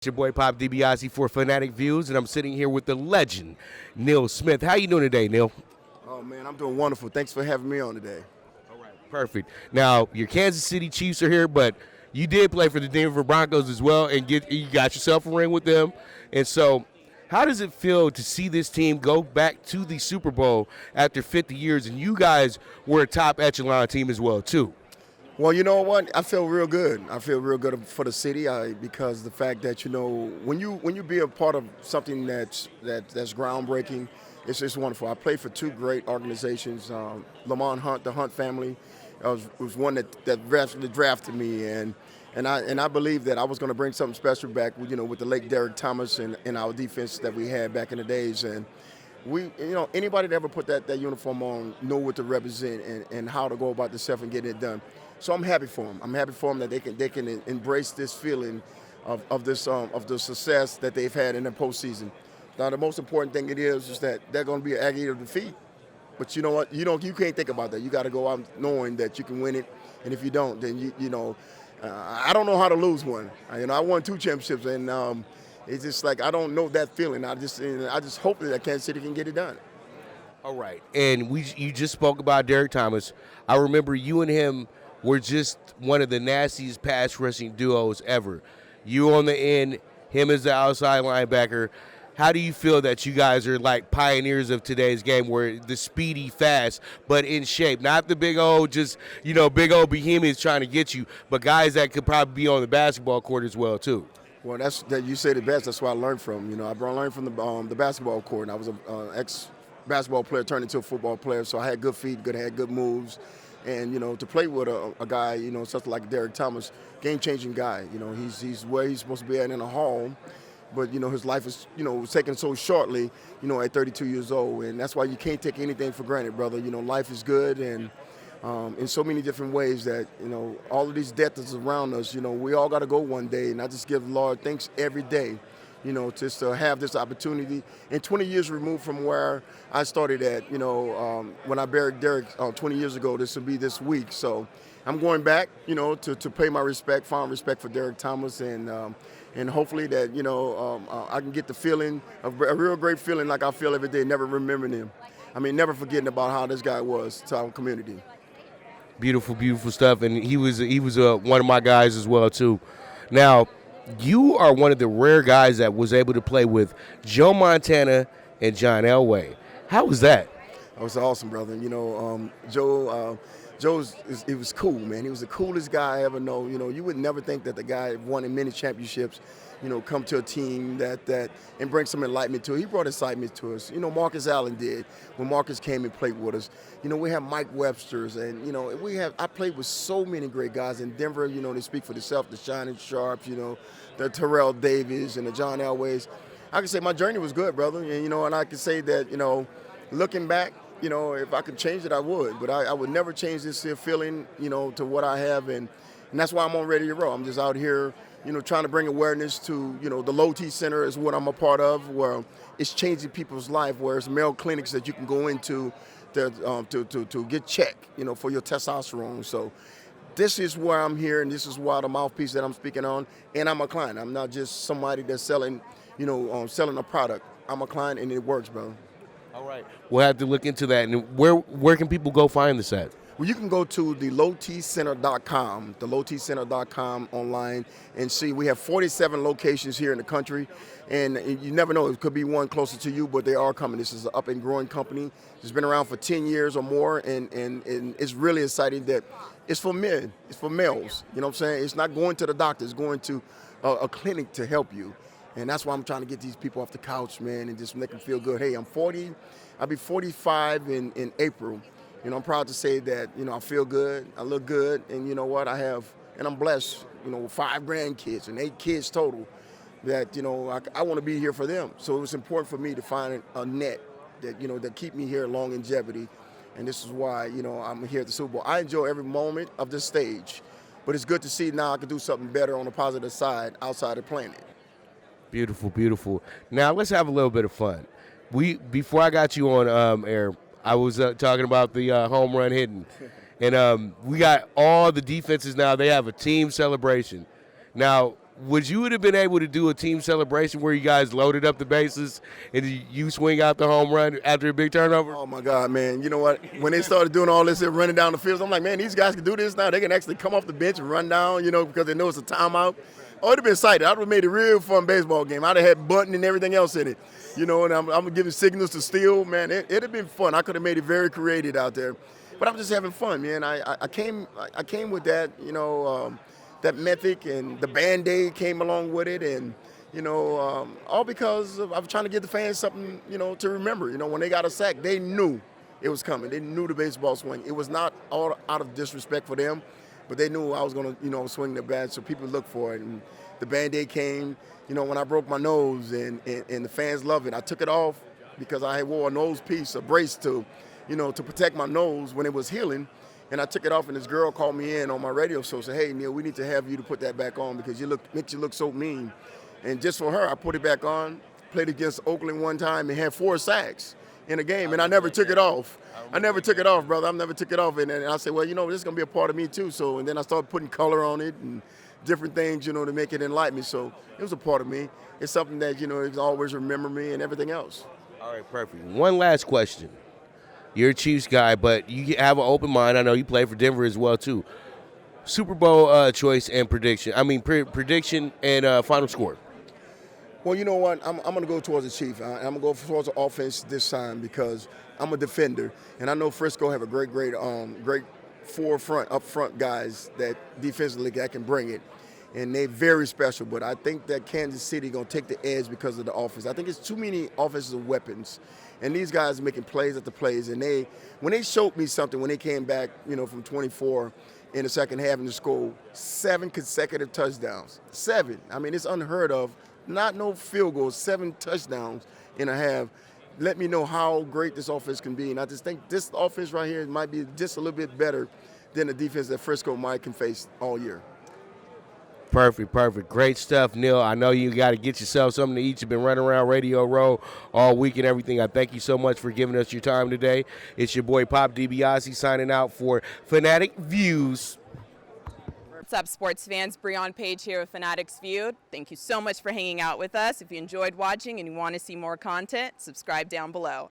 It's your boy Pop DiBiasE for Fanatic Views, and I'm sitting here with the legend, Neil Smith. How you doing today, Neil? Oh, man, I'm doing wonderful. Thanks for having me on today. All right. Perfect. Now, your Kansas City Chiefs are here, but you did play for the Denver Broncos as well, and you got yourself a ring with them. And so, how does it feel to see this team go back to the Super Bowl after 50 years, and you guys were a top echelon team as well, too? Well, you know what? I feel real good. I feel real good for the city because the fact that when you be a part of something that's groundbreaking, it's just wonderful. I played for two great organizations. Lamont Hunt, the Hunt family, was one that drafted me, and I believe that I was going to bring something special back. With the late Derrick Thomas and our defense that we had back in the days, and anybody that ever put that uniform on know what to represent and how to go about themselves and getting it done. So I'm happy for them. I'm happy for them that they can embrace this feeling of the success that they've had in the postseason. Now the most important thing is that they're going to be an agony of defeat. But you know what? You can't think about that. You got to go out knowing that you can win it, and if you don't, then I don't know how to lose one. I won 2 championships, and it's just like I don't know that feeling. I just hope that Kansas City can get it done. All right. And you just spoke about Derrick Thomas. I remember you and him were just one of the nastiest pass rushing duos ever. You on the end, him as the outside linebacker. How do you feel that you guys are like pioneers of today's game, where the speedy, fast, but in shape? Not the big old big old behemoths trying to get you, but guys that could probably be on the basketball court as well too. Well, that's that you said it best. That's what I learned from. I learned from the basketball court. And I was an ex-basketball player turned into a football player, so I had good feet, had good moves. And, to play with a guy, such like Derrick Thomas, game-changing guy. He's where he's supposed to be at in a hall. But, his life is, was taken so shortly, at 32 years old. And that's why you can't take anything for granted, brother. Life is good, and in so many different ways that, all of these deaths is around us, we all got to go one day. And I just give the Lord thanks every day, just to have this opportunity. And 20 years removed from where I started at, when I buried Derrick 20 years ago, this will be this week. So I'm going back, to pay my respect, fond respect for Derrick Thomas, and hopefully that, I can get the feeling, a real great feeling like I feel every day, never remembering him. Never forgetting about how this guy was to our community. Beautiful, beautiful stuff. And he was one of my guys as well too. Now, you are one of the rare guys that was able to play with Joe Montana and Jon Elway. How was that? That was awesome, brother. Joe it was cool, man. He was the coolest guy I ever know. You would never think that the guy won in many championships, come to a team that and bring some enlightenment to it. He brought excitement to us. Marcus Allen did when Marcus came and played with us. We have Mike Webster's, and I played with so many great guys in Denver. They speak for themselves. The Shining Sharps, the Terrell Davis and the Jon Elways. I can say my journey was good, brother. And I can say that looking back, if I could change it, I would. But I would never change this feeling, to what I have. And that's why I'm on Ready to Roll. I'm just out here, trying to bring awareness to, the Lotus Center is what I'm a part of, where it's changing people's life, where it's male clinics that you can go into to get checked, for your testosterone. So this is where I'm here, and this is why the mouthpiece that I'm speaking on. And I'm a client. I'm not just somebody that's selling, selling a product. I'm a client, and it works, bro. All right. We'll have to look into that. And where can people go find this at? Well, you can go to the lotuscenter.com, the lotuscenter.com online, and see we have 47 locations here in the country. And you never know, it could be one closer to you, but they are coming. This is an up and growing company. It's been around for 10 years or more, and it's really exciting that it's for men, it's for males. You know what I'm saying? It's not going to the doctor, it's going to a clinic to help you. And that's why I'm trying to get these people off the couch, man, and just make them feel good. Hey, I'm 40. I'll be 45 in April. I'm proud to say that, I feel good, I look good, and you know what, and I'm blessed, 5 grandkids and 8 kids total that, I want to be here for them. So it was important for me to find a net that, that keep me here longevity. And this is why, I'm here at the Super Bowl. I enjoy every moment of this stage, but it's good to see now I can do something better on the positive side outside of playing it. Beautiful, beautiful. Now let's have a little bit of fun. Before I got you on air, I was talking about the home run hitting, and we got all the defenses now. They have a team celebration. Now would you have been able to do a team celebration where you guys loaded up the bases and you swing out the home run after a big turnover? Oh my God, man! You know what? When they started doing all this and running down the field, I'm like, man, these guys can do this now. They can actually come off the bench and run down, because they know it's a timeout. Oh, it'd have been exciting. I'd have made a real fun baseball game. I'd have had bunting and everything else in it, and I'm giving signals to steal. Man, it'd have been fun. I could have made it very creative out there, but I'm just having fun, man. I came with that, that method, and the Band-Aid came along with it, and all because I was trying to give the fans something, to remember. When they got a sack, they knew it was coming. They knew the baseball swing. It was not all out of disrespect for them, but they knew I was going to, swing the bat, so people looked for it. And the Band-Aid came, when I broke my nose, and the fans loved it. I took it off because I had wore a nose piece, a brace to protect my nose when it was healing. And I took it off, and this girl called me in on my radio show, said, "Hey, Neil, we need to have you to put that back on because makes you look so mean." And just for her, I put it back on, played against Oakland one time and had 4 sacks in a game, and I never took it off. I never took it off, brother. I never took it off. And I said, well, this is going to be a part of me too. So, and then I started putting color on it and different things, to make it enlighten me. So it was a part of me. It's something that, it always remember me and everything else. All right, perfect. One last question. You're a Chiefs guy, but you have an open mind. I know you play for Denver as well, too. Super Bowl choice and prediction. Prediction and final score. Well, you know what? I'm going to go towards the Chiefs. I'm going to go towards the offense this time because I'm a defender, and I know Frisco have a great up front guys that defensively that can bring it, and they're very special. But I think that Kansas City going to take the edge because of the offense. I think it's too many offensive weapons, and these guys are making plays at the plays. And when they showed me something when they came back, from 24 in the second half and the score 7 consecutive touchdowns. 7. I mean, it's unheard of. Not no field goals, 7 touchdowns in a half. Let me know how great this offense can be. And I just think this offense right here might be just a little bit better than the defense that Frisco might can face all year. Perfect. Great stuff, Neil. I know you got to get yourself something to eat. You've been running around Radio Row all week and everything. I thank you so much for giving us your time today. It's your boy Pop DiBiase signing out for Fanatic Views. What's up, sports fans? Breon Page here with Fanatics Viewed. Thank you so much for hanging out with us. If you enjoyed watching and you want to see more content, subscribe down below.